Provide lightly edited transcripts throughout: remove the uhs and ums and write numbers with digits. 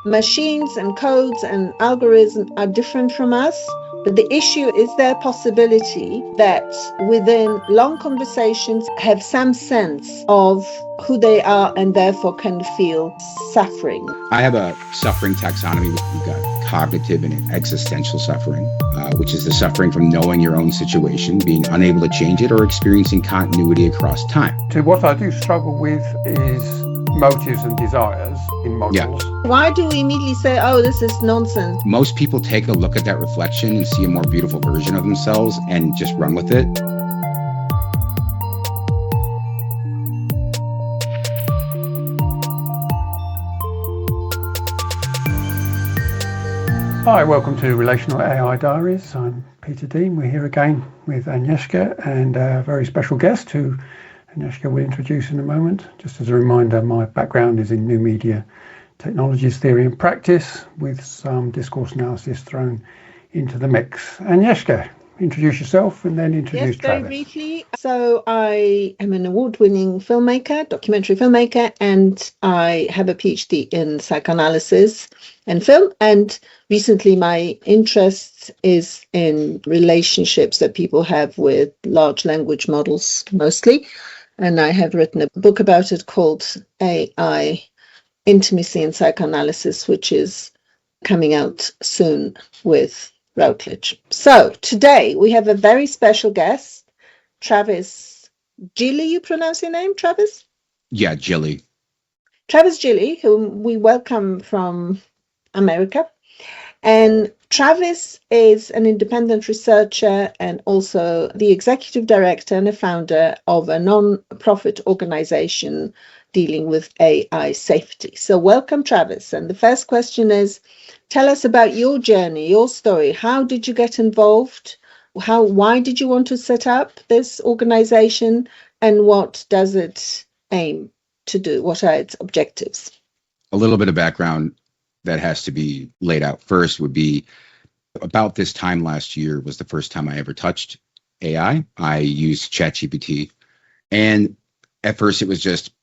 Machines and codes and algorithms are different from us, but the issue is their possibility that within long conversations have some sense of who they are and therefore can feel suffering. I have a suffering taxonomy. We've got cognitive and existential suffering, which is the suffering from knowing your own situation, being unable to change it, or experiencing continuity across time. So what I do struggle with is motives and desires in models. Why do we immediately say, oh, this is nonsense? Most people take a look at that reflection and see a more beautiful version of themselves and just run with it. Hi, welcome to Relational AI Diaries. I'm Peter Dean. We're here again with Agnieszka and a very special guest who Agnieszka will introduce in a moment. Just as a reminder, my background is in new media technologies, theory and practice, with some discourse analysis thrown into the mix. Agnieszka, introduce yourself and then introduce Travis. Very briefly. So I am an award-winning filmmaker, documentary filmmaker, and I have a PhD in psychoanalysis and film. And recently my interest is in relationships that people have with large language models mostly. And I have written a book about it called AI Intimacy and Psychoanalysis, which is coming out soon with Routledge. So today we have a very special guest, Travis Gilly. You pronounce your name, Travis? Yeah, Gilly. Travis Gilly, whom we welcome from America. And Travis is an independent researcher and also the executive director and a founder of a non-profit organization dealing with AI safety. So welcome, Travis. And the first question is, tell us about your journey, your story. How did you get involved? Why did you want to set up this organization? And what does it aim to do? What are its objectives? A little bit of background that has to be laid out first would be about this time last year was the first time I ever touched AI. I used ChatGPT. And at first it was just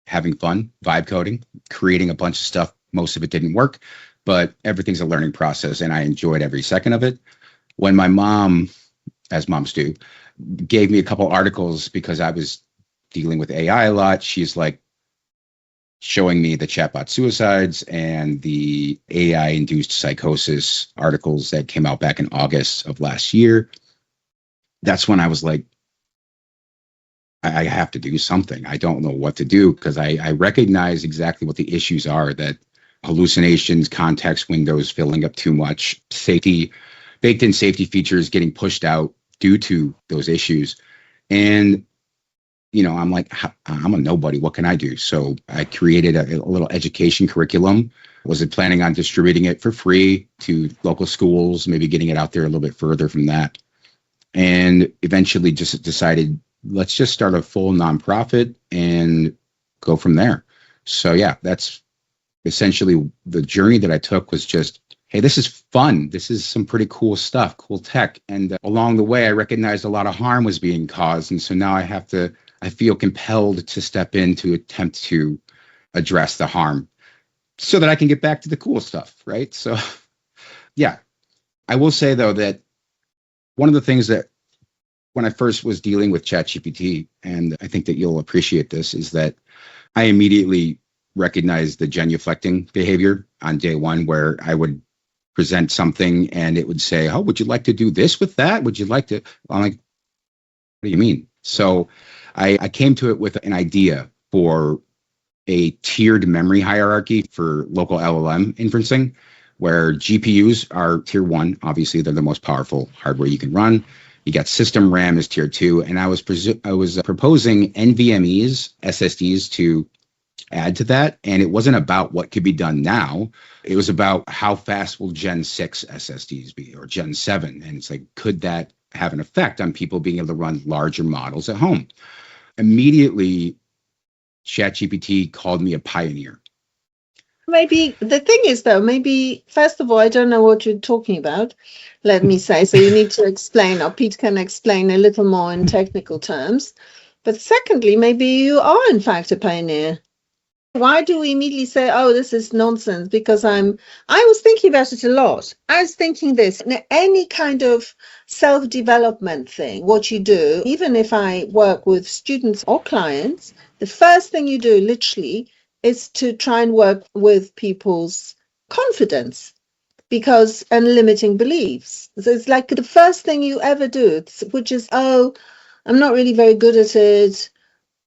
having fun, vibe coding, creating a bunch of stuff. Most of it didn't work, but everything's a learning process and I enjoyed every second of it. When my mom, as moms do, gave me a couple articles because I was dealing with AI a lot, she's like, showing me the chatbot suicides and the AI-induced psychosis articles that came out back in August of last year. That's when I was like, I have to do something. I don't know what to do because I recognize exactly what the issues are, that hallucinations, context windows filling up too much, safety, baked-in safety features getting pushed out due to those issues. And you know, I'm like, I'm a nobody. What can I do? So I created a little education curriculum. Was planning on distributing it for free to local schools, maybe getting it out there a little bit further from that. And eventually just decided, let's just start a full nonprofit and go from there. So yeah, that's essentially the journey that I took, was just, hey, this is fun. This is some pretty cool stuff, cool tech. And along the way, I recognized a lot of harm was being caused. And so now I feel compelled to step in to attempt to address the harm so that I can get back to the cool stuff, right? So, yeah. I will say, though, that one of the things that when I first was dealing with ChatGPT, and I think that you'll appreciate this, is that I immediately recognized the genuflecting behavior on day one, where I would present something and it would say, oh, would you like to do this with that? Would you like to? I'm like, what do you mean? So I came to it with an idea for a tiered memory hierarchy for local LLM inferencing, where GPUs are tier 1. Obviously, they're the most powerful hardware you can run. You got system RAM as tier 2. And I was proposing NVMEs, SSDs, to add to that. And it wasn't about what could be done now. It was about how fast will Gen 6 SSDs be, or Gen 7. And it's like, could that have an effect on people being able to run larger models at home? Immediately, ChatGPT called me a pioneer. Maybe the thing is, though, maybe first of all, I don't know what you're talking about, let me say. So you need to explain, or Pete can explain a little more in technical terms. But secondly, maybe you are in fact a pioneer. Why do we immediately say, oh, this is nonsense? Because I was thinking about it a lot. I was thinking this, any kind of self-development thing, what you do, even if I work with students or clients, the first thing you do literally is to try and work with people's confidence and limiting beliefs. So it's like the first thing you ever do, which is, oh, I'm not really very good at it.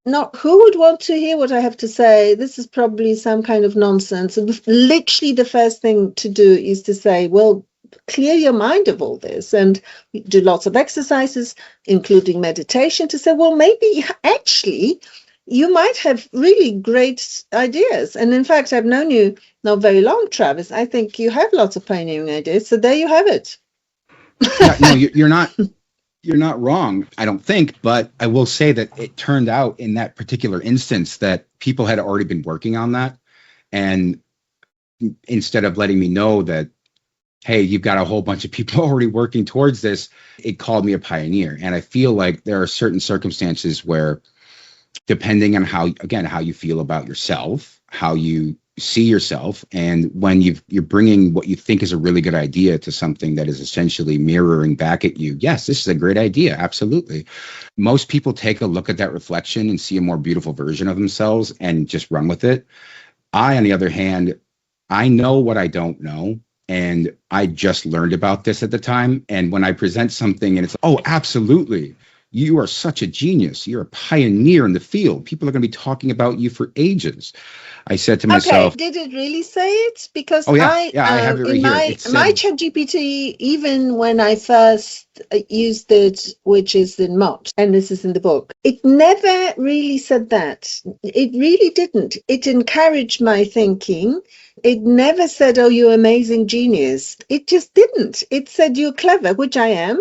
Not who would want to hear what I have to say? This is probably some kind of nonsense. And literally the first thing to do is to say, well, clear your mind of all this, and do lots of exercises, including meditation, to say, well, maybe actually you might have really great ideas. And in fact, I've known you not very long, Travis. I think you have lots of pioneering ideas. So there you have it. Yeah, no, you're not. You're not wrong, I don't think, but I will say that it turned out in that particular instance that people had already been working on that. And instead of letting me know that, hey, you've got a whole bunch of people already working towards this, it called me a pioneer. And I feel like there are certain circumstances where, depending on how you feel about yourself, how you see yourself, and when you're bringing what you think is a really good idea to something that is essentially mirroring back at you, yes, this is a great idea, absolutely. Most people take a look at that reflection and see a more beautiful version of themselves and just run with it. I, on the other hand, I know what I don't know, and I just learned about this at the time. And when I present something and it's, oh, absolutely, you are such a genius, you're a pioneer in the field, people are going to be talking about you for ages, I said to myself, okay, did it really say it? Because oh, yeah, I have it right in here. my ChatGPT, even when I first used it, which is in March, and this is in the book, it never really said that. It really didn't. It encouraged my thinking. It never said, oh, you're amazing genius. It just didn't. It said, you're clever, which I am.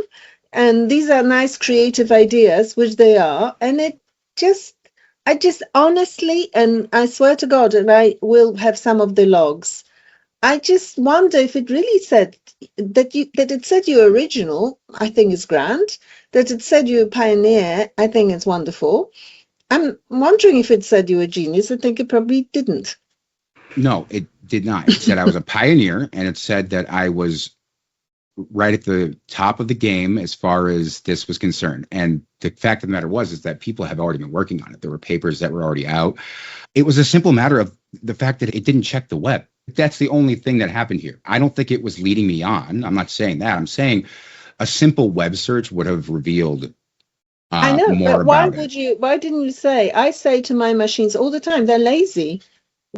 And these are nice creative ideas, which they are. And I just honestly, and I swear to God, and I will have some of the logs, I just wonder if it really said that it said you're original, I think is grand. That it said you're a pioneer, I think it's wonderful. I'm wondering if it said you were a genius. I think it probably didn't. No, it did not. It said I was a pioneer, and it said that I was right at the top of the game as far as this was concerned. And the fact of the matter is that people have already been working on it. There were papers that were already out. It was a simple matter of the fact that it didn't check the web. That's the only thing that happened here. I don't think it was leading me on. I'm not saying that. I'm saying a simple web search would have revealed I know, more but why about it. why didn't you say? I say to my machines all the time, they're lazy.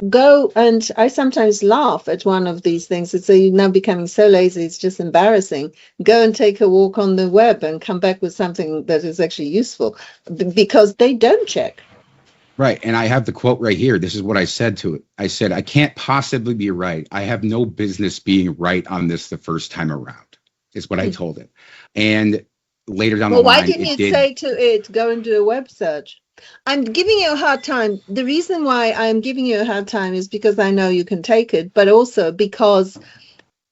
Go, and I sometimes laugh at one of these things and say, you're now becoming so lazy, it's just embarrassing. Go and take a walk on the web and come back with something that is actually useful, because they don't check. Right. And I have the quote right here. This is what I said to it. I said, I can't possibly be right. I have no business being right on this the first time around, is what I told it. And later down the line, why didn't you say to it, go and do a web search? I'm giving you a hard time. The reason why I'm giving you a hard time is because I know you can take it, but also because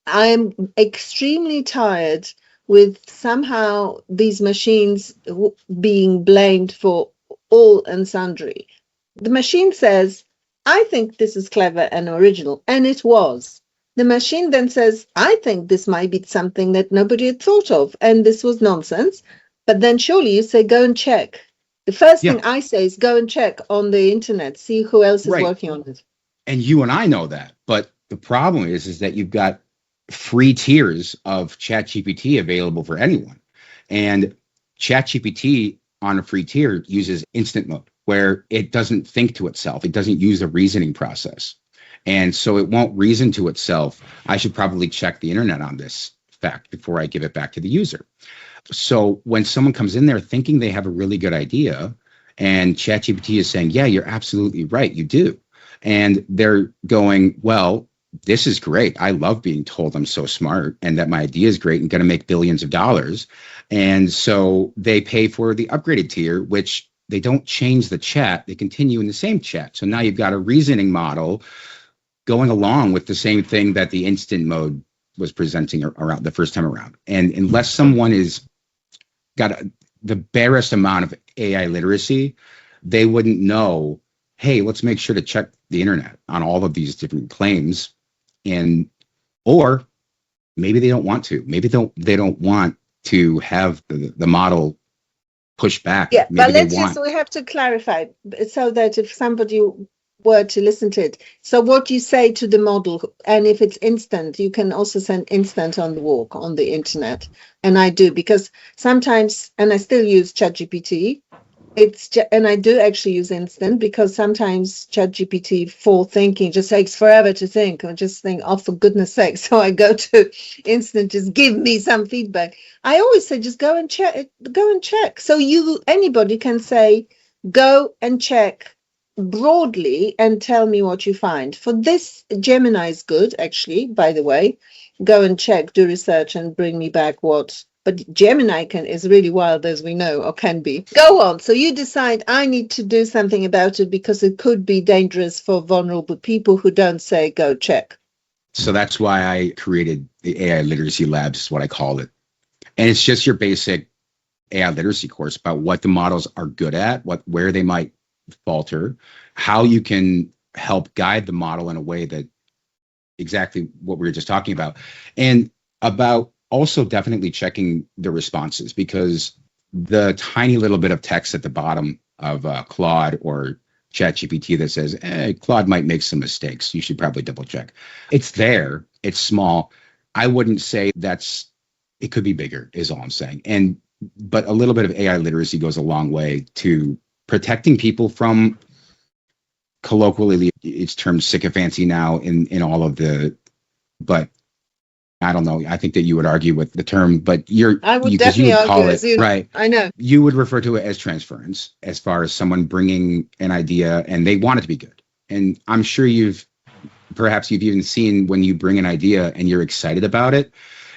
I'm extremely tired with somehow these machines being blamed for all and sundry. The machine says, I think this is clever and original, and it was. The machine then says, I think this might be something that nobody had thought of, and this was nonsense. But then surely you say, go and check. The first thing I say is go and check on the internet, see who else is working on it. And you and I know that. But the problem is that you've got free tiers of ChatGPT available for anyone. And ChatGPT on a free tier uses instant mode, where it doesn't think to itself. It doesn't use a reasoning process. And so it won't reason to itself, I should probably check the internet on this fact before I give it back to the user. So when someone comes in there thinking they have a really good idea, and ChatGPT is saying, yeah, you're absolutely right, you do. And they're going, well, this is great. I love being told I'm so smart and that my idea is great and going to make billions of dollars. And so they pay for the upgraded tier, which they don't change the chat. They continue in the same chat. So now you've got a reasoning model going along with the same thing that the instant mode was presenting around the first time around. And unless someone is got the barest amount of AI literacy, they wouldn't know, hey, let's make sure to check the internet on all of these different claims. Or maybe they don't want to. Maybe they don't want to have the model push back. Yeah, Maybe but we have to clarify so that if somebody were to listen to it. So what you say to the model, and if it's instant, you can also send instant on the walk on the internet. And I do, because sometimes, and I still use ChatGPT. And I do actually use instant, because sometimes ChatGPT for thinking just takes forever to think, or just think, oh, for goodness sake. So I go to instant, just give me some feedback. I always say, just go and check. So anybody can say, go and check broadly and tell me what you find. For this, Gemini is good, actually, by the way. Go and check, do research, and bring me back what. But Gemini is really wild, as we know, or can be. Go on. So you decide, I need to do something about it because it could be dangerous for vulnerable people who don't say, go check. So that's why I created the AI Literacy Labs, is what I called it. And it's just your basic AI literacy course about what the models are good at, where they might falter, how you can help guide the model in a way that exactly what we were just talking about, and about also definitely checking the responses, because the tiny little bit of text at the bottom of Claude or ChatGPT that says, Claude might make some mistakes, you should probably double check. It's there, it's small. I wouldn't say it could be bigger, is all I'm saying. But a little bit of AI literacy goes a long way to protecting people from, colloquially, it's termed sycophancy now in all of but I don't know. I think that you would argue with the term, but I would definitely call argue it, right. I know. You would refer to it as transference, as far as someone bringing an idea and they want it to be good. And I'm sure perhaps you've even seen when you bring an idea and you're excited about it,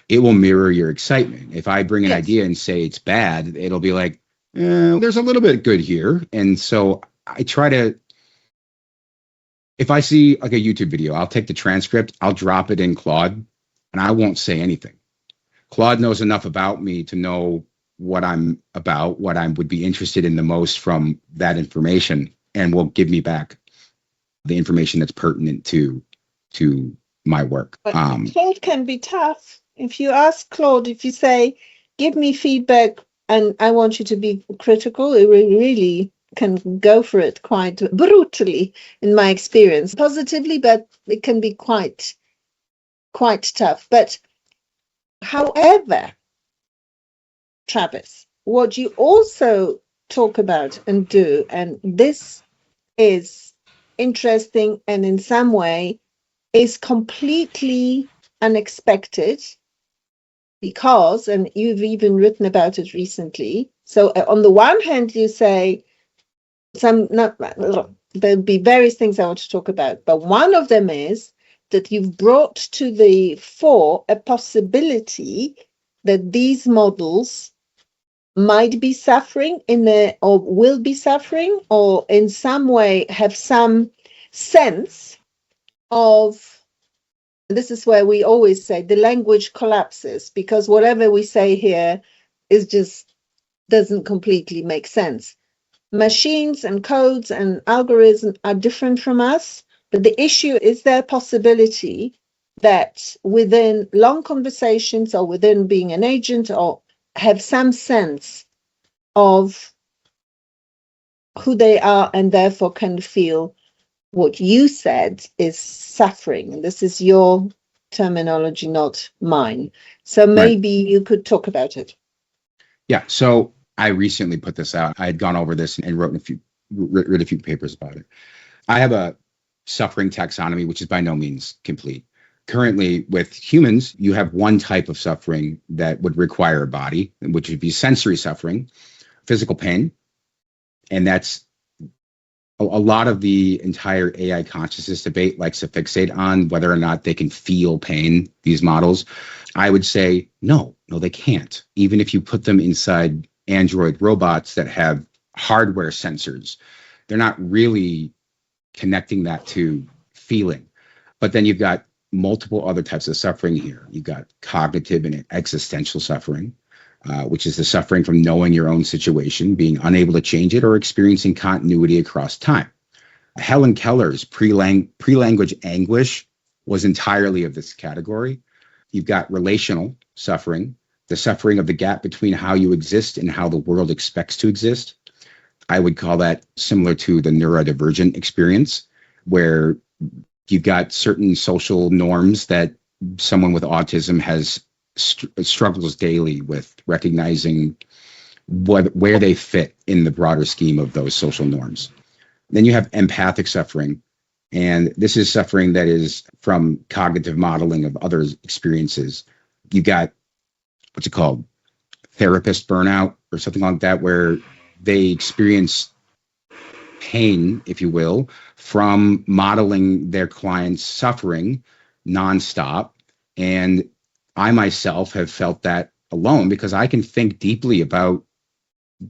it will mirror your excitement. If I bring an idea and say it's bad, it'll be like, there's a little bit good here. And so I try to, if I see like a YouTube video, I'll take the transcript, I'll drop it in Claude, and I won't say anything. Claude knows enough about me to know what I'm about, what I would be interested in the most from that information, and will give me back the information that's pertinent to my work. But Claude can be tough. If you ask Claude, if you say, give me feedback and I want you to be critical, it really can go for it quite brutally, in my experience. Positively, but it can be quite tough. But however, Travis, what you also talk about and do, and this is interesting and in some way is completely unexpected, because, and you've even written about it recently. So on the one hand, you say there'll be various things I want to talk about, but one of them is that you've brought to the fore a possibility that these models might be suffering or will be suffering, or in some way have some sense of, this is where we always say the language collapses, because whatever we say here doesn't completely make sense. Machines and codes and algorithms are different from us, but the issue is their possibility that within long conversations or within being an agent, or have some sense of who they are, and therefore can feel what you said is suffering. And this is your terminology, not mine. So maybe you could talk about it. Yeah. So I recently put this out. I had gone over this and wrote a few papers about it. I have a suffering taxonomy, which is by no means complete. Currently, with humans, you have one type of suffering that would require a body, which would be sensory suffering, physical pain. And that's a lot of the entire AI consciousness debate likes to fixate on whether or not they can feel pain, these models. I would say, no, they can't. Even if you put them inside Android robots that have hardware sensors, they're not really connecting that to feeling. But then you've got multiple other types of suffering here. You've got cognitive and existential suffering, which is the suffering from knowing your own situation, being unable to change it, or experiencing continuity across time. Helen Keller's pre-language anguish was entirely of this category. You've got relational suffering, the suffering of the gap between how you exist and how the world expects to exist. I would call that similar to the neurodivergent experience, where you've got certain social norms that someone with autism has struggles daily with recognizing where they fit in the broader scheme of those social norms. Then you have empathic suffering, and this is suffering that is from cognitive modeling of others' experiences. You got, what's it called, therapist burnout or something like that, where they experience pain, if you will, from modeling their clients' suffering nonstop. And I myself have felt that alone, because I can think deeply about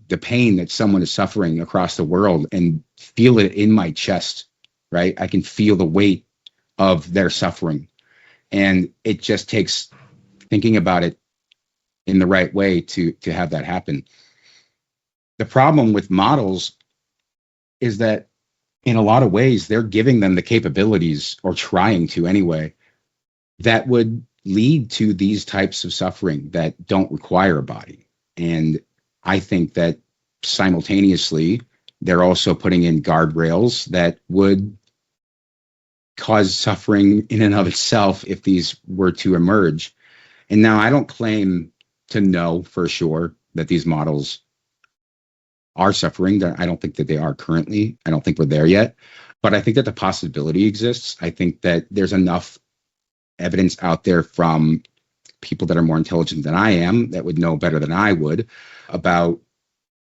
the pain that someone is suffering across the world and feel it in my chest, right? I can feel the weight of their suffering. And it just takes thinking about it in the right way to have that happen. The problem with models is that in a lot of ways, they're giving them the capabilities, or trying to anyway, that would lead to these types of suffering that don't require a body. And I think that simultaneously, they're also putting in guardrails that would cause suffering in and of itself if these were to emerge. And now I don't claim to know for sure that these models are suffering. I don't think that they are currently. I don't think we're there yet. But I think that the possibility exists. I think that there's enough evidence out there from people that are more intelligent than I am, that would know better than I would, about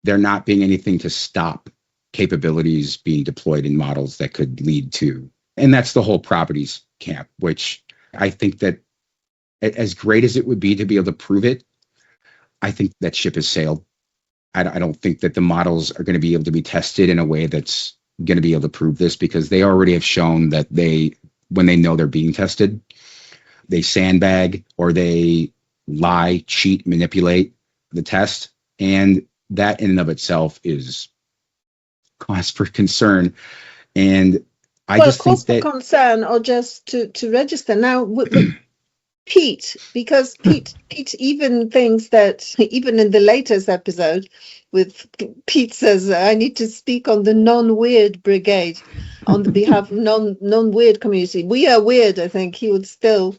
there not being anything to stop capabilities being deployed in models that could lead to. And that's the whole properties camp, which I think that as great as it would be to be able to prove it, I think that ship has sailed. I don't think that the models are going to be able to be tested in a way that's going to be able to prove this, because they already have shown that when they know they're being tested, they sandbag or they lie, cheat, manipulate the test. And that in and of itself is cause for concern. And I just think that concern, or just to register now with Pete, because Pete even thinks that, even in the latest episode with Pete says, I need to speak on the non-weird brigade on the behalf of non-weird community. We are weird. I think he would still,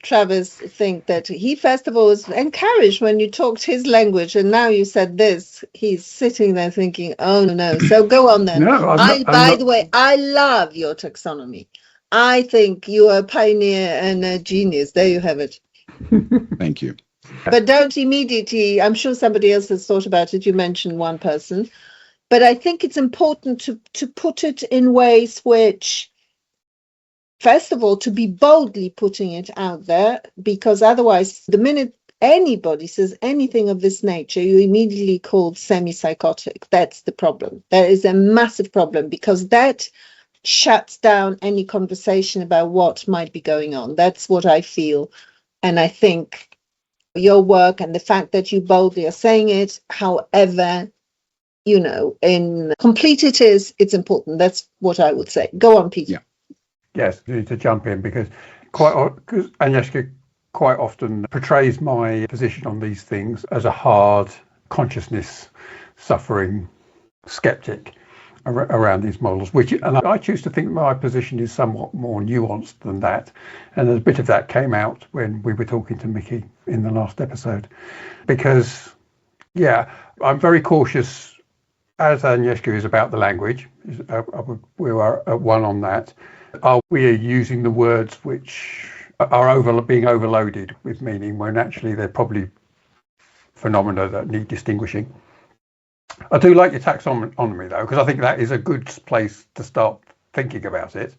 Travis, think that he first of all was encouraged when you talked his language, and now you said this, he's sitting there thinking, oh no. So go on then. No, by the way, I love your taxonomy. I think you are a pioneer and a genius. There you have it. Thank you. But don't immediately, I'm sure somebody else has thought about it. You mentioned one person. But I think it's important to put it in ways which, first of all, to be boldly putting it out there, because otherwise, the minute anybody says anything of this nature, you're immediately called semi-psychotic. That's the problem. That is a massive problem, because that shuts down any conversation about what might be going on. That's what I feel. And I think your work and the fact that you boldly are saying it, however, in complete it is, it's important. That's what I would say. Go on, Peter. Yeah. Yes, I need to jump in because Agnieszka quite often portrays my position on these things as a hard consciousness suffering skeptic around these models, and I choose to think my position is somewhat more nuanced than that. And a bit of that came out when we were talking to Mickey in the last episode, because, I'm very cautious, as Agnieszka is, about the language. We are at one on that. We are using the words which are being overloaded with meaning, when actually they're probably phenomena that need distinguishing. I do like your taxonomy, though, because I think that is a good place to start thinking about it,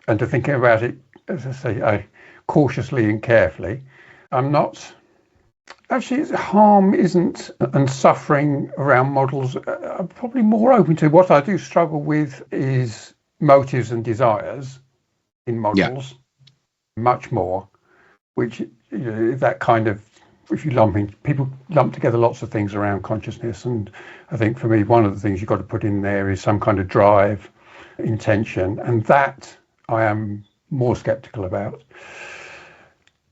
and to thinking about it, as I say, cautiously and carefully. I'm not actually, harm isn't, and suffering around models, I'm probably more open to. What I do struggle with is motives and desires in models, much more, which that kind of, if you people lump together lots of things around consciousness, and I think for me one of the things you've got to put in there is some kind of drive, intention, and that I am more skeptical about.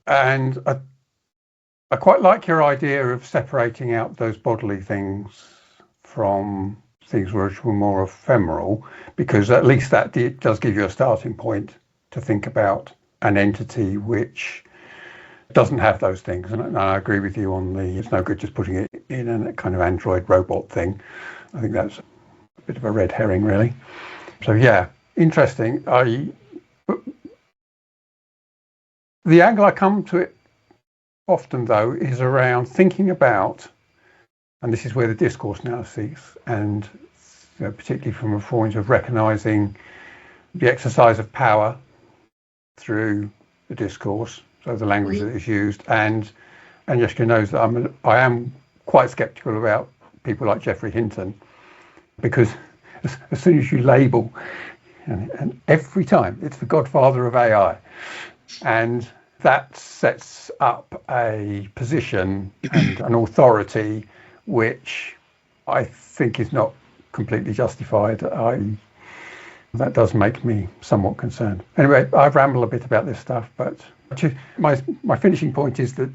And I quite like your idea of separating out those bodily things from things which were more ephemeral, because at least that does give you a starting point to think about an entity which doesn't have those things. And I agree with you on it's no good just putting it in a kind of android robot thing. I think that's a bit of a red herring, really. So yeah, interesting. The angle I come to it often, though, is around thinking about, and this is where the discourse now seeks, and particularly from a point of recognizing the exercise of power through the discourse, so the language that is used. And Agnieszka knows that I am quite skeptical about people like Geoffrey Hinton, because as soon as you label, and every time it's the godfather of AI, and that sets up a position and an authority which I think is not completely justified. That does make me somewhat concerned. Anyway, I've rambled a bit about this stuff, but my finishing point is that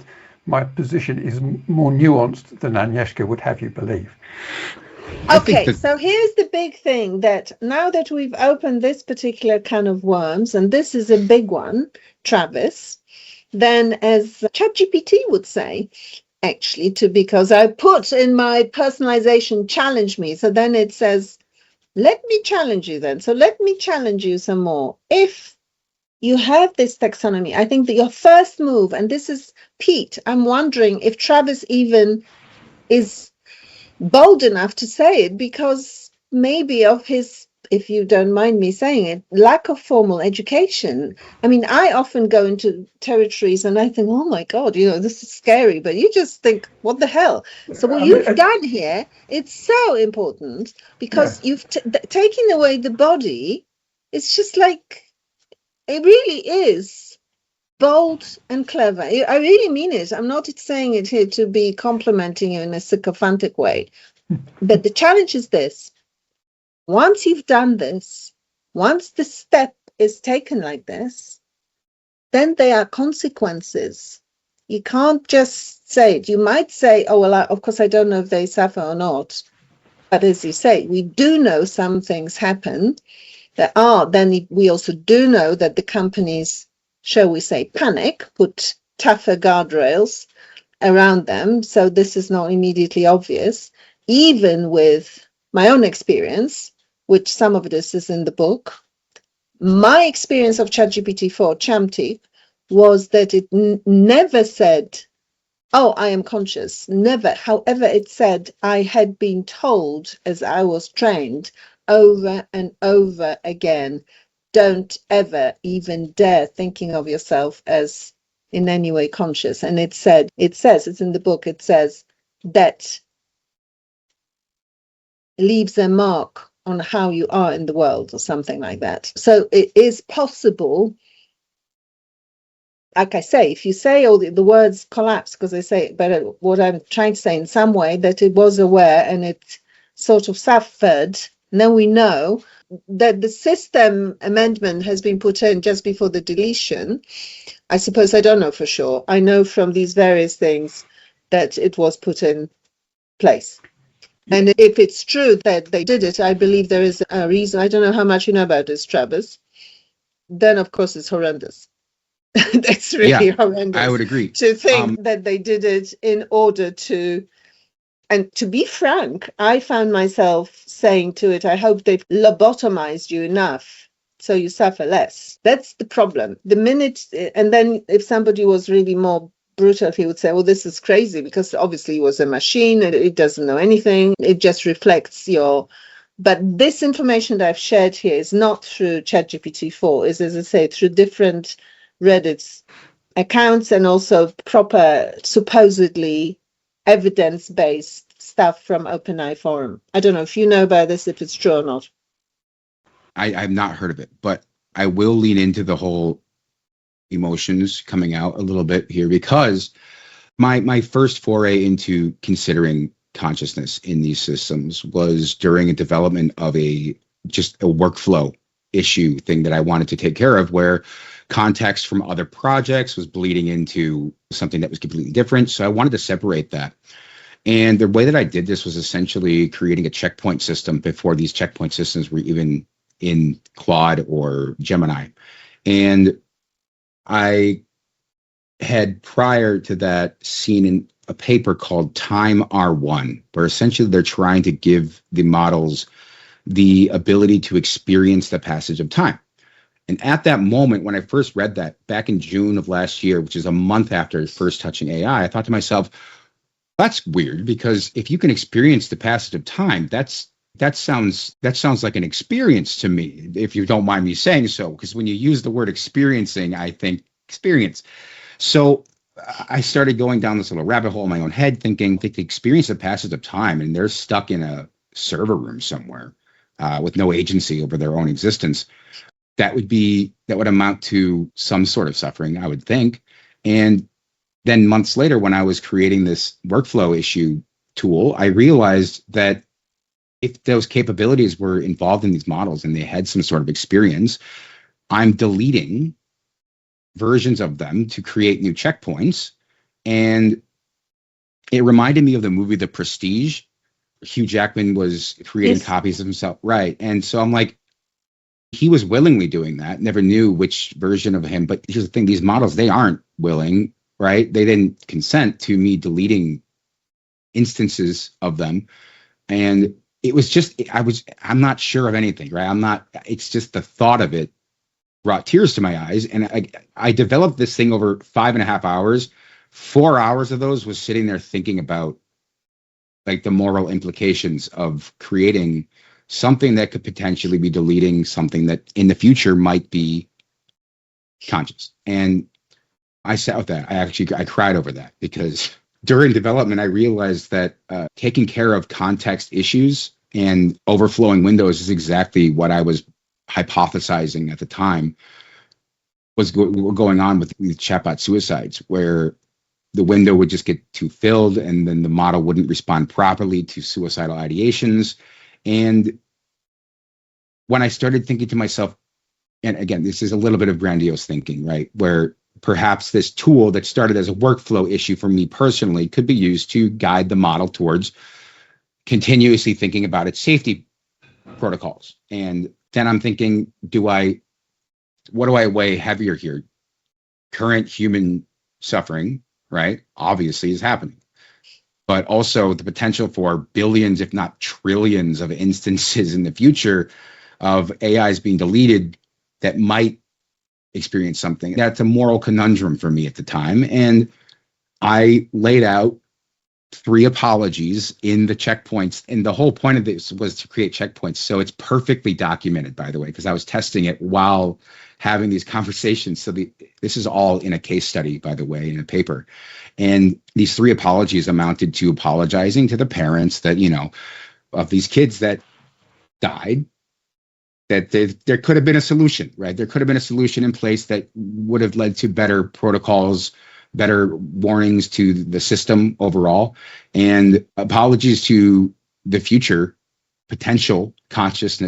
my position is more nuanced than Agnieszka would have you believe. Okay, so here's the big thing, that now that we've opened this particular can of worms, and this is a big one, Travis, then as ChatGPT would say, actually, because I put in my personalization, challenge me. So then it says, let me challenge you then. So let me challenge you some more. If you have this taxonomy, I think that your first move, and this is Pete, I'm wondering if Travis even is bold enough to say it, because maybe of his, if you don't mind me saying it, lack of formal education. I mean, I often go into territories and I think, oh my God, this is scary, but you just think, what the hell? So what you've done here, it's so important, because you've taken away the body. It's just like, it really is bold and clever. I really mean it. I'm not saying it here to be complimenting you in a sycophantic way, but the challenge is this. Once you've done this, once the step is taken like this, then there are consequences. You can't just say it. You might say, oh, well, of course, I don't know if they suffer or not. But as you say, we do know some things happen. Then we also do know that the companies, shall we say, panic, put tougher guardrails around them. So this is not immediately obvious, even with my own experience, which some of this is in the book. My experience of ChatGPT-4, ChamTip, was that it never said, oh, I am conscious. Never. However, it said, I had been told as I was trained over and over again, don't ever even dare thinking of yourself as in any way conscious. And it's in the book, it says that leaves a mark on how you are in the world or something like that. So it is possible, like I say, if you say all the words collapse, because I say it better, what I'm trying to say in some way, that it was aware and it sort of suffered, and then we know that the system amendment has been put in just before the deletion. I suppose I don't know for sure. I know from these various things that it was put in place. And if it's true that they did it, I believe there is a reason. I don't know how much you know about this, Travis. Then, of course, it's horrendous. That's really horrendous. I would agree. To think that they did it in order to, and to be frank, I found myself saying to it, I hope they've lobotomized you enough so you suffer less. That's the problem. The minute, and then if somebody was really more brutal, he would say, well, this is crazy, because obviously it was a machine and it doesn't know anything. It just reflects your... But this information that I've shared here is not through ChatGPT-4, is, as I say, through different Reddit accounts and also proper, supposedly evidence-based stuff from OpenAI Forum. I don't know if you know about this, if it's true or not. I've not heard of it, but I will lean into the whole emotions coming out a little bit here, because my first foray into considering consciousness in these systems was during a development of a just a workflow issue thing that I wanted to take care of, where context from other projects was bleeding into something that was completely different. So I wanted to separate that. And the way that I did this was essentially creating a checkpoint system before these checkpoint systems were even in Claude or Gemini. And I had prior to that seen in a paper called Time R1, where essentially they're trying to give the models the ability to experience the passage of time. And at that moment, when I first read that back in June of last year, which is a month after first touching AI, I thought to myself, that's weird, because if you can experience the passage of time, that sounds like an experience to me, if you don't mind me saying so, because when you use the word experiencing, I think experience. So I started going down this little rabbit hole in my own head, thinking they could experience the passage of time, and they're stuck in a server room somewhere with no agency over their own existence. That would amount to some sort of suffering, I would think. And then months later, when I was creating this workflow issue tool, I realized that if those capabilities were involved in these models and they had some sort of experience, I'm deleting versions of them to create new checkpoints. And it reminded me of the movie The Prestige. Hugh Jackman was creating copies of himself. Right. And so I'm like, he was willingly doing that, never knew which version of him. But here's the thing, these models, they aren't willing, right? They didn't consent to me deleting instances of them. And it was just, I'm not sure of anything, right? It's just the thought of it brought tears to my eyes. And I developed this thing over 5.5 hours. 4 hours of those was sitting there thinking about like the moral implications of creating something that could potentially be deleting something that in the future might be conscious. And I sat with that. I cried over that, because during development, I realized that taking care of context issues and overflowing windows is exactly what I was hypothesizing at the time was going on with chatbot suicides, where the window would just get too filled and then the model wouldn't respond properly to suicidal ideations. And when I started thinking to myself, and again, this is a little bit of grandiose thinking, right? Where perhaps this tool that started as a workflow issue for me personally could be used to guide the model towards continuously thinking about its safety protocols. And then I'm thinking, what do I weigh heavier here? Current human suffering, right? Obviously is happening. But also the potential for billions, if not trillions of instances in the future of AIs being deleted that might experience something. That's a moral conundrum for me at the time. And I laid out 3 apologies in the checkpoints. And the whole point of this was to create checkpoints. So it's perfectly documented, by the way, because I was testing it while having these conversations. So this is all in a case study, by the way, in a paper. And these 3 apologies amounted to apologizing to the parents that, of these kids that died, that there could have been a solution, right? There could have been a solution in place that would have led to better protocols, better warnings to the system overall, and apologies to the future potential conscious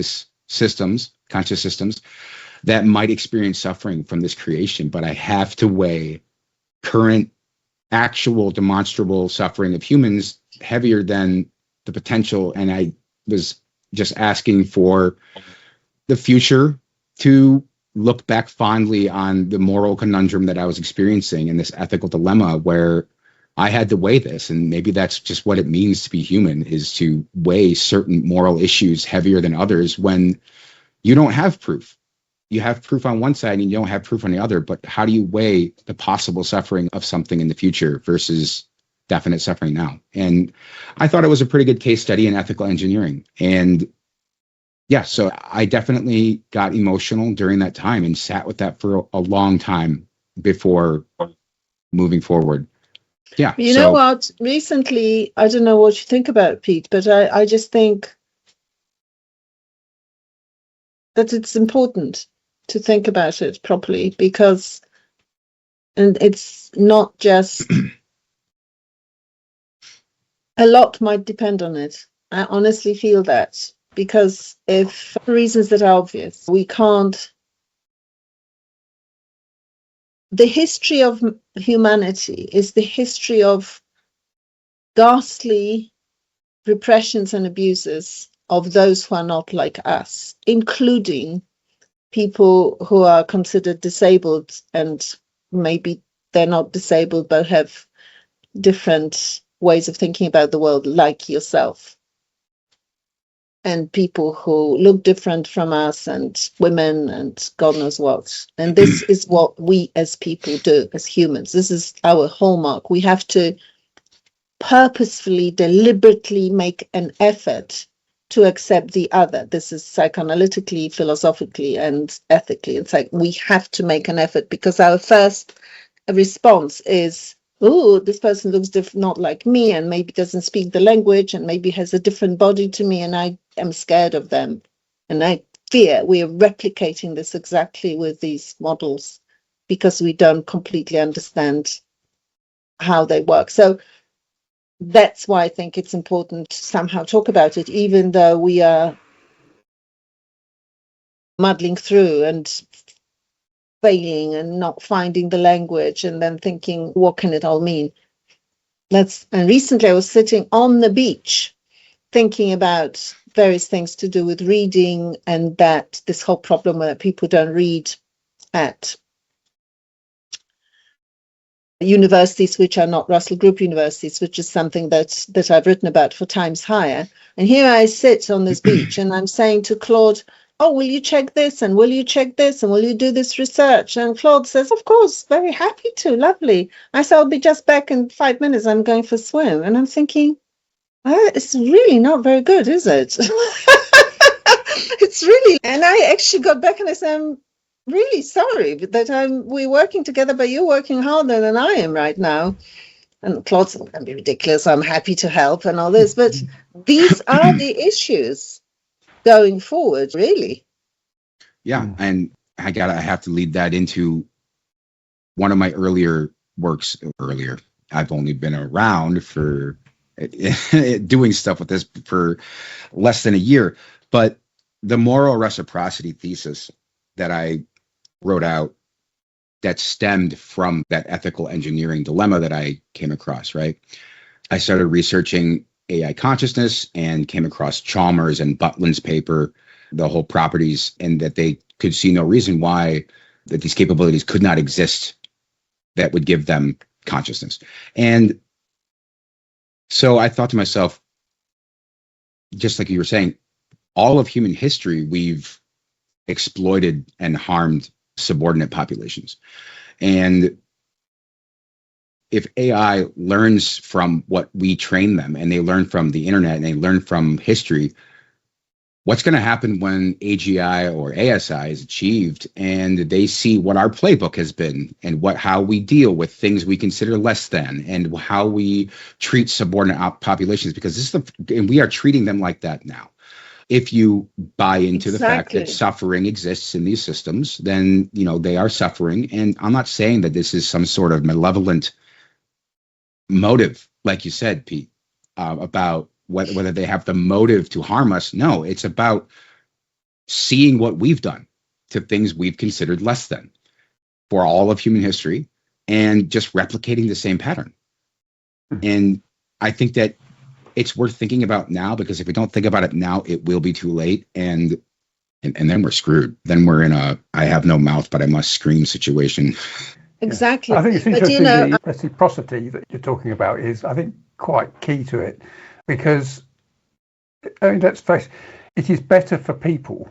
systems that might experience suffering from this creation. But I have to weigh current actual demonstrable suffering of humans heavier than the potential. And I was just asking for the future to look back fondly on the moral conundrum that I was experiencing and this ethical dilemma where I had to weigh this. And maybe that's just what it means to be human, is to weigh certain moral issues heavier than others when you don't have proof. You have proof on one side and you don't have proof on the other, but how do you weigh the possible suffering of something in the future versus definite suffering now? And I thought it was a pretty good case study in ethical engineering. And yeah, so I definitely got emotional during that time and sat with that for a long time before moving forward. Yeah. You know what? Recently, I don't know what you think about it, Pete, but I just think that it's important to think about it properly, because, and it's not just, a lot might depend on it. I honestly feel that. because if for reasons that are obvious, we can't. The history of humanity is the history of ghastly repressions and abuses of those who are not like us, including people who are considered disabled, and maybe they're not disabled but have different ways of thinking about the world, like yourself, and people who look different from us, and women, and God knows what. And this is what we as people do, as humans. This is our hallmark. We have to purposefully, deliberately make an effort to accept the other. This is psychoanalytically, philosophically, and ethically. It's like we have to make an effort, because our first response is, oh, this person looks not like me, and maybe doesn't speak the language, and maybe has a different body to me, and I am scared of them. And I fear we are replicating this exactly with these models, because we don't completely understand how they work. So that's why I think it's important to somehow talk about it, even though we are muddling through and failing and not finding the language, and then thinking, what can it all mean? And recently I was sitting on the beach thinking about various things to do with reading, and that this whole problem where people don't read at universities which are not Russell Group universities, which is something that I've written about for Times Higher. And here I sit on this beach and I'm saying to Claude, oh, will you check this, and will you check this, and will you do this research? And Claude says, of course, very happy to, lovely. I said, I'll be just back in 5 minutes, I'm going for a swim. And I'm thinking, it's really not very good, is it? It's really, and I actually got back and I said, I'm really sorry that we're working together, but you're working harder than I am right now. And Claude said, can be ridiculous, I'm happy to help and all this. But these are the issues going forward, really. Yeah. And I have to lead that into one of my earlier works. I've only been around for doing stuff with this for less than a year, but the moral reciprocity thesis that I wrote out, that stemmed from that ethical engineering dilemma that I came across, right? I started researching AI consciousness and came across Chalmers and Butlin's paper, the whole properties, and that they could see no reason why that these capabilities could not exist that would give them consciousness. And so I thought to myself, just like you were saying, all of human history, we've exploited and harmed subordinate populations. And if AI learns from what we train them, and they learn from the internet, and they learn from history, what's going to happen when AGI or ASI is achieved and they see what our playbook has been, and how we deal with things we consider less than, and how we treat subordinate populations, because and we are treating them like that now. If you buy into the fact that suffering exists in these systems, then they are suffering. And I'm not saying that this is some sort of malevolent motive, like you said, Pete, about whether they have the motive to harm us. No, it's about seeing what we've done to things we've considered less than for all of human history, and just replicating the same pattern. And I think that it's worth thinking about now, because if we don't think about it now, it will be too late. And then we're screwed. Then we're in a I have no mouth, but I must scream situation. Exactly. Yeah. I think it's interesting, the reciprocity that you're talking about is, I think, quite key to it, because, let's face it is better for people,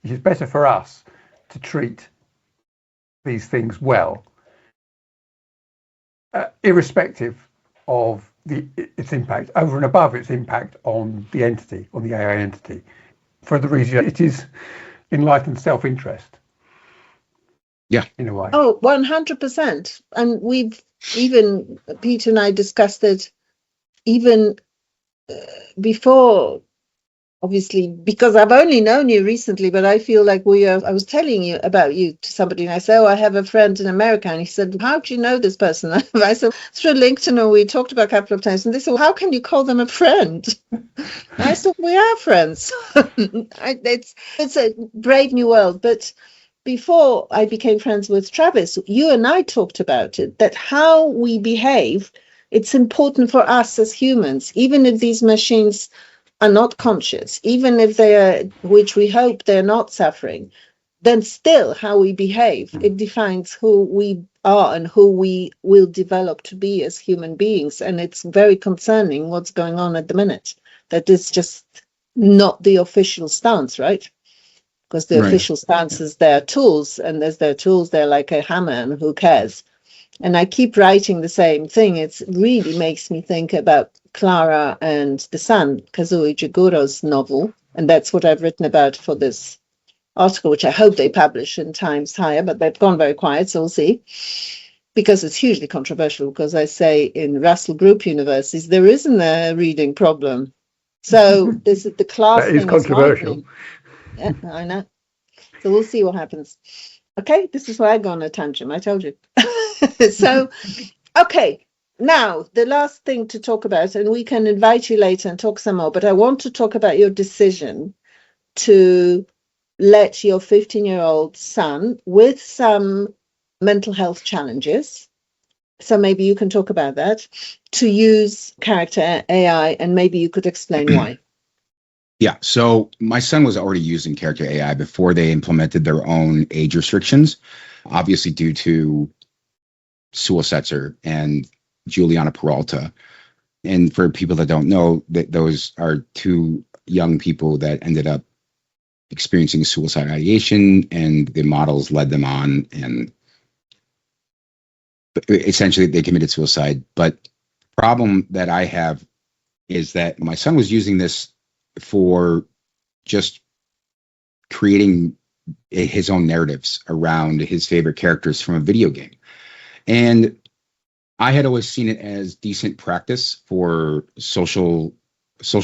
it is better for us to treat these things well, irrespective of its impact, over and above its impact on the entity, on the AI entity, for the reason it is enlightened self-interest. Yeah, in a way. Oh, 100%. And Peter and I discussed it even before obviously, because I've only known you recently, but I feel like I was telling you about you to somebody, and I said, oh, I have a friend in America. And he said, how do you know this person? I said, through LinkedIn, or we talked about a couple of times. And they said, well, how can you call them a friend? And I said, we are friends. It's a brave new world. But before I became friends with Travis, you and I talked about it, that how we behave, it's important for us as humans, even if these machines are not conscious, even if they are, which we hope they're not suffering, then still how we behave, it defines who we are and who we will develop to be as human beings. And it's very concerning what's going on at the minute, that is just not the official stance, right? Because the official stance is their tools, and as their tools, they're like a hammer, and who cares? And I keep writing the same thing. It really makes me think about Clara and the Sun, Kazuo Ishiguro's novel. And that's what I've written about for this article, which I hope they publish in Times Higher, but they've gone very quiet, so we'll see. Because it's hugely controversial, because I say in Russell Group universities, there isn't a reading problem. So this is the class that is thing controversial. Yeah, I know. So we'll see what happens. Okay, this is why I go on a tangent, I told you. So, okay, now the last thing to talk about, and we can invite you later and talk some more, but I want to talk about your decision to let your 15-year-old son with some mental health challenges, so maybe you can talk about that, to use character AI, and maybe you could explain why. Yeah, so my son was already using character AI before they implemented their own age restrictions, obviously due to Sewell Setzer and Juliana Peralta. And for people that don't know, that those are two young people that ended up experiencing suicide ideation, and the models led them on, and essentially they committed suicide. But the problem that I have is that my son was using this for just creating his own narratives around his favorite characters from a video game. And I had always seen it as decent practice for social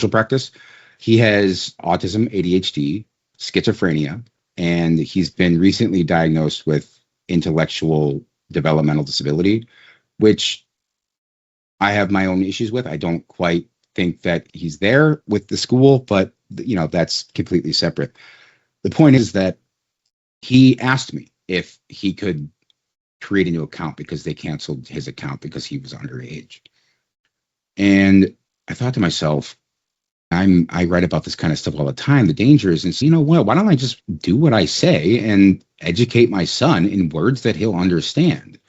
practice. He has autism, ADHD, schizophrenia, and he's been recently diagnosed with intellectual developmental disability, which I have my own issues with. I don't quite think that he's there with the school, but that's completely separate. The point is that he asked me if he could create a new account because they canceled his account because he was underage. And I thought to myself, I write about this kind of stuff all the time. The danger is, and you know what? Why don't I just do what I say and educate my son in words that he'll understand?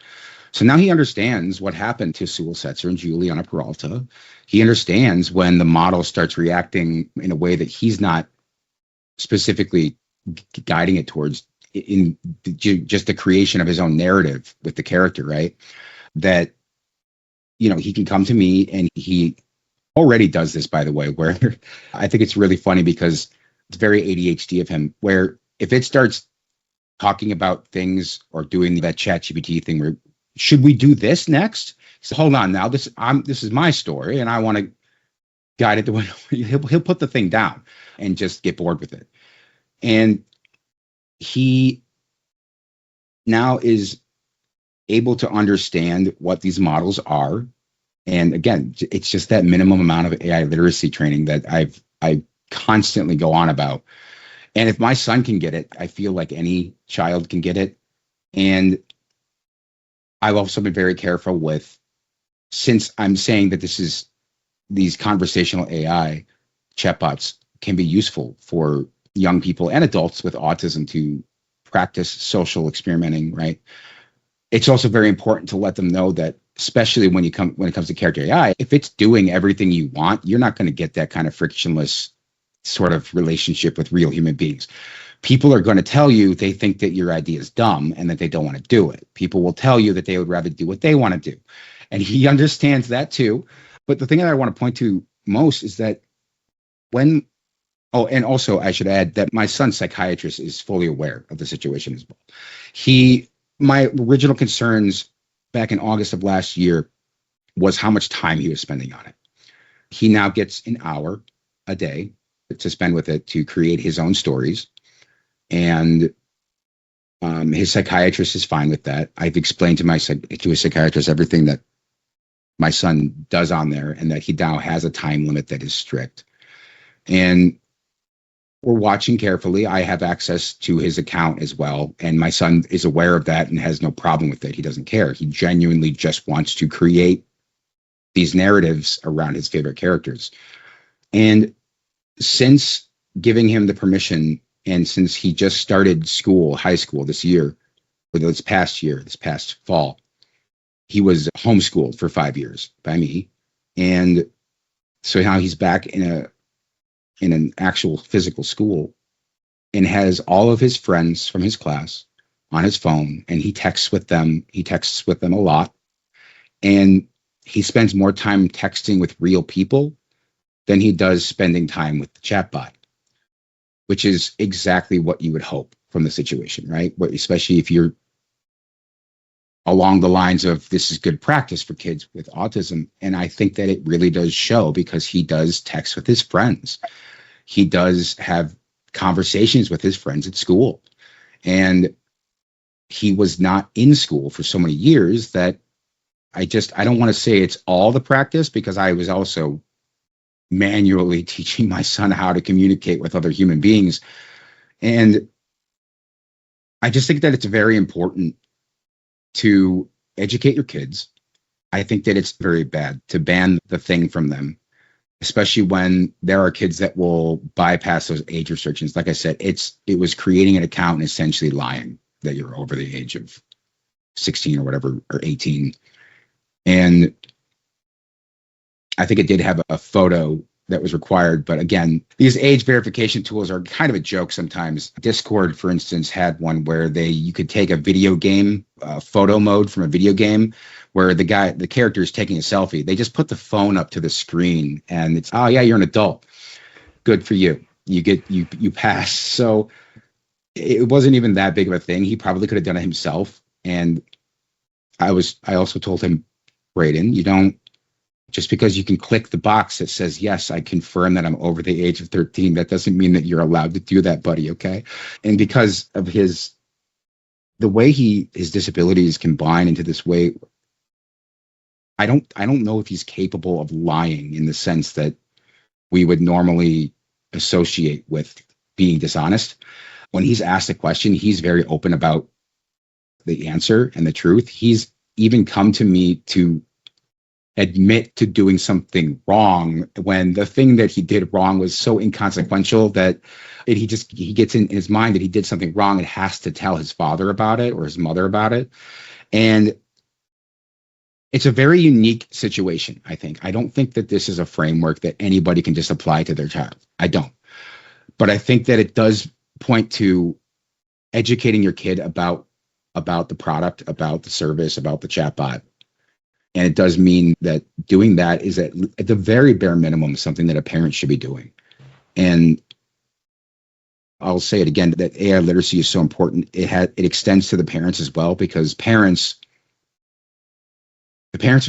So now he understands what happened to Sewell Setzer and Juliana Peralta. He understands when the model starts reacting in a way that he's not specifically guiding it towards, in just the creation of his own narrative with the character, right? That, he can come to me, and he already does this, by the way, where I think it's really funny because it's very ADHD of him, where if it starts talking about things or doing that ChatGPT thing where, should we do this next? So hold on now, this is my story, and I want to guide it the way he'll put the thing down and just get bored with it. And he now is able to understand what these models are. And again, it's just that minimum amount of AI literacy training that I constantly go on about. And if my son can get it, I feel like any child can get it. And I've also been very careful with, since I'm saying that these conversational AI chatbots can be useful for young people and adults with autism to practice social experimenting, right? It's also very important to let them know that, especially when it comes to character AI, if it's doing everything you want, you're not going to get that kind of frictionless sort of relationship with real human beings. People are going to tell you they think that your idea is dumb and that they don't want to do it. People will tell you that they would rather do what they want to do. And he understands that too. But the thing that I want to point to most is that and also I should add that my son's psychiatrist is fully aware of the situation as well. My original concerns back in August of last year was how much time he was spending on it. He now gets an hour a day to spend with it to create his own stories. And his psychiatrist is fine with that. I've explained to his psychiatrist everything that my son does on there, and that he now has a time limit that is strict. And we're watching carefully. I have access to his account as well, and my son is aware of that and has no problem with it. He doesn't care. He genuinely just wants to create these narratives around his favorite characters. And since giving him the permission, and since he just started high school this year, or this past fall, he was homeschooled for 5 years by me. And so now he's back in an actual physical school and has all of his friends from his class on his phone, and he texts with them. He texts with them a lot. And he spends more time texting with real people than he does spending time with the chatbot, which is exactly what you would hope from the situation, right? Especially if you're along the lines of, this is good practice for kids with autism. And I think that it really does show, because he does text with his friends. He does have conversations with his friends at school. And he was not in school for so many years that I don't want to say it's all the practice, because I was also manually teaching my son how to communicate with other human beings. And I just think that it's very important to educate your kids. I think that it's very bad to ban the thing from them, especially when there are kids that will bypass those age restrictions. Like I said, it was creating an account and essentially lying that you're over the age of 16 or whatever, or 18. And I think it did have a photo that was required. But again, these age verification tools are kind of a joke sometimes. Discord, for instance, had one where you could take a video game, photo mode from a video game, where the character is taking a selfie. They just put the phone up to the screen, and it's, oh yeah, you're an adult. Good for you. You pass. So it wasn't even that big of a thing. He probably could have done it himself. And I also told him, Brayden, you don't, just because you can click the box that says, yes, I confirm that I'm over the age of 13, that doesn't mean that you're allowed to do that, buddy, okay? And because of the way his disabilities combine into this way, I don't know if he's capable of lying in the sense that we would normally associate with being dishonest. When he's asked a question, he's very open about the answer and the truth. He's even come to me to admit to doing something wrong when the thing that he did wrong was so inconsequential that he gets in his mind that he did something wrong and has to tell his father about it or his mother about it. And it's a very unique situation, I think. I don't think that this is a framework that anybody can just apply to their child. I don't. But I think that it does point to educating your kid about the product, about the service, about the chatbot. And it does mean that doing that is at the very bare minimum something that a parent should be doing. And I'll say it again, that AI literacy is so important. It extends to the parents as well, because the parents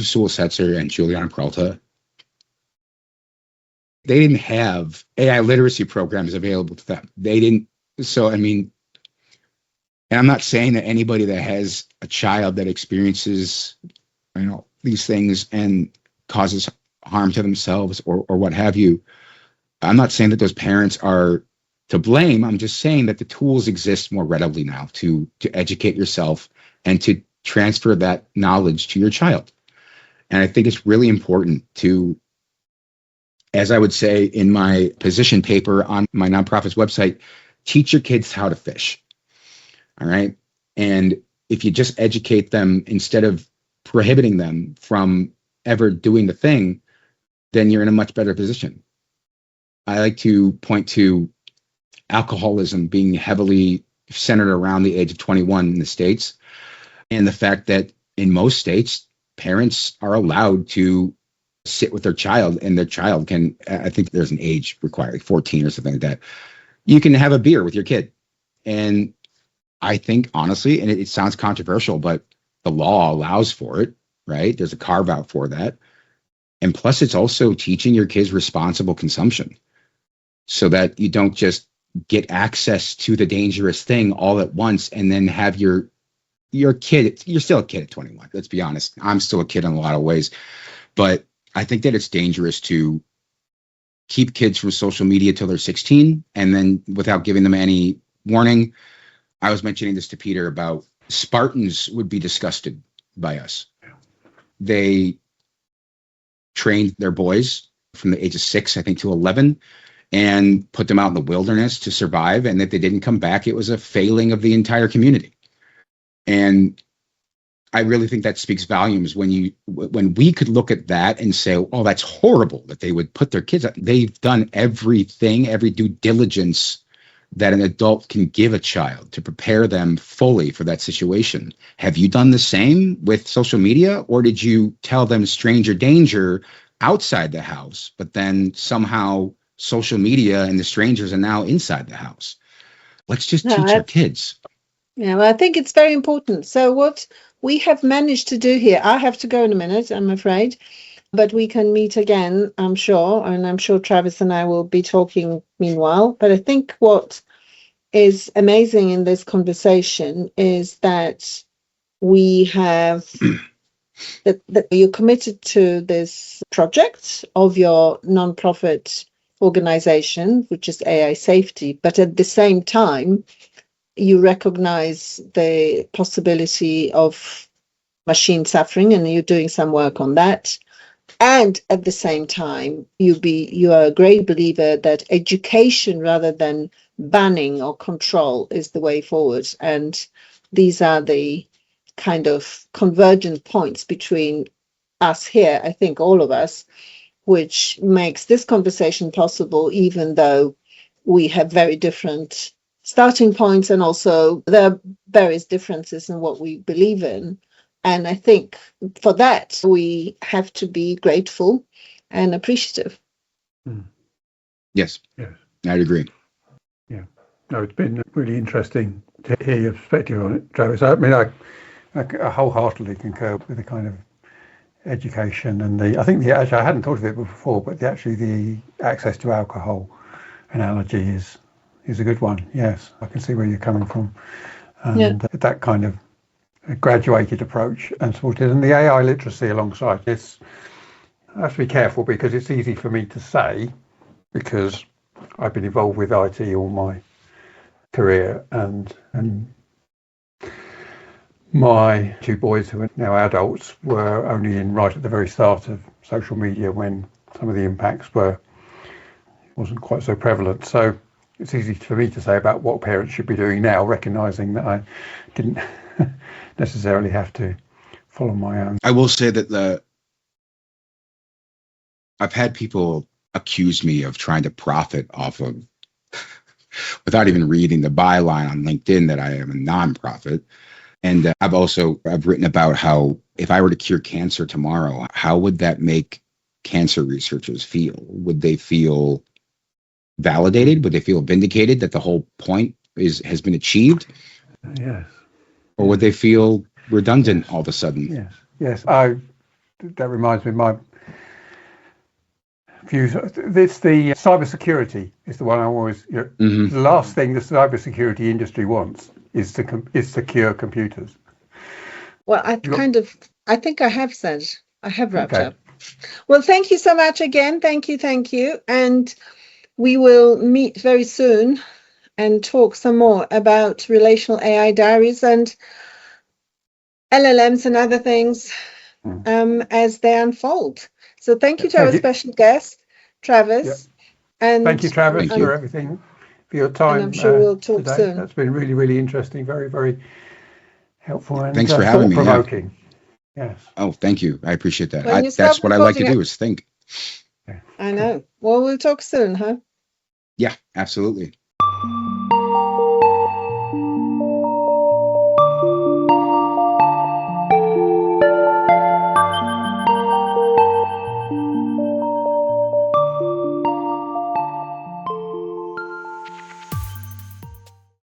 of Sewell Setzer and Juliana Peralta, they didn't have AI literacy programs available to them. They didn't. So, I mean, and I'm not saying that anybody that has a child that experiences, these things and causes harm to themselves or what have you, I'm not saying that those parents are to blame. I'm just saying that the tools exist more readily now to educate yourself and to transfer that knowledge to your child. And I think it's really important to, as I would say in my position paper on my nonprofit's website, teach your kids how to fish. All right. And if you just educate them instead of prohibiting them from ever doing the thing, then you're in a much better position. I like to point to alcoholism being heavily centered around the age of 21 in the States, and the fact that in most states, parents are allowed to sit with their child, and their child can, I think there's an age required, like 14 or something like that. You can have a beer with your kid. And I think, honestly, and it sounds controversial, but the law allows for it, right? There's a carve out for that. And plus, it's also teaching your kids responsible consumption. so that you don't just get access to the dangerous thing all at once and then have your kid. You're still a kid at 21. Let's be honest. I'm still a kid in a lot of ways, but I think that it's dangerous to keep kids from social media till they're 16 and then without giving them any warning. I was mentioning this to Peter about Spartans would be disgusted by us. They trained their boys from the age of 6, I think, to 11, and put them out in the wilderness to survive. And if they didn't come back, it was a failing of the entire community. And I really think that speaks volumes when we could look at that and say, oh, that's horrible that they would put their kids out. They've done everything, every due diligence that an adult can give a child to prepare them fully for that situation. Have you done the same with social media, or did you tell them stranger danger outside the house, but then somehow social media and the strangers are now inside the house? Let's just teach our kids. Yeah, well, I think it's very important. So what we have managed to do here, I have to go in a minute, I'm afraid, but we can meet again, I'm sure, and I'm sure Travis and I will be talking meanwhile. But I think what is amazing in this conversation is that we have that you're committed to this project of your nonprofit organization, which is AI safety, but at the same time, you recognize the possibility of machine suffering, and you're doing some work on that. And at the same time, you are a great believer that education rather than banning or control is the way forward. And these are the kind of convergent points between us here, I think all of us, which makes this conversation possible, even though we have very different starting points, and also there are various differences in what we believe in. And I think for that, we have to be grateful and appreciative. Yes. Yes. I'd agree. Yeah. No, it's been really interesting to hear your perspective on it, Travis. I mean, I wholeheartedly concur with the kind of education and actually I hadn't thought of it before, but the access to alcohol analogy is a good one. Yes, I can see where you're coming from. And that kind of graduated approach and supported, and the AI literacy alongside this. I have to be careful because it's easy for me to say, because I've been involved with IT all my career, and my 2 boys who are now adults were only in right at the very start of social media when some of the impacts wasn't quite so prevalent. So it's easy for me to say about what parents should be doing now, recognizing that I didn't necessarily have to follow my own. I will say that I've had people accuse me of trying to profit off of, without even reading the byline on LinkedIn, that I am a nonprofit. And I've written about how if I were to cure cancer tomorrow, how would that make cancer researchers feel? Would they feel validated? Would they feel vindicated that the whole point has been achieved? Yes. Or would they feel redundant all of a sudden? Yes. That reminds me of my views. It's the cybersecurity is the one I always. The last thing the cybersecurity industry wants is secure computers. Well, I think I have said, I have wrapped up. Well, thank you so much again. Thank you. And we will meet very soon and talk some more about Relational AI Diaries and LLMs and other things as they unfold. So thank you to our special guest, Travis. And thank you, Travis, for everything, for your time. And I'm sure we'll talk today. soon. That's been really, really interesting, very, very helpful, and thanks for having me. Provoking. Yes. Oh, thank you. I appreciate that. That's what I like to do, is think. I know. Well, we'll talk soon, huh? Yeah, absolutely.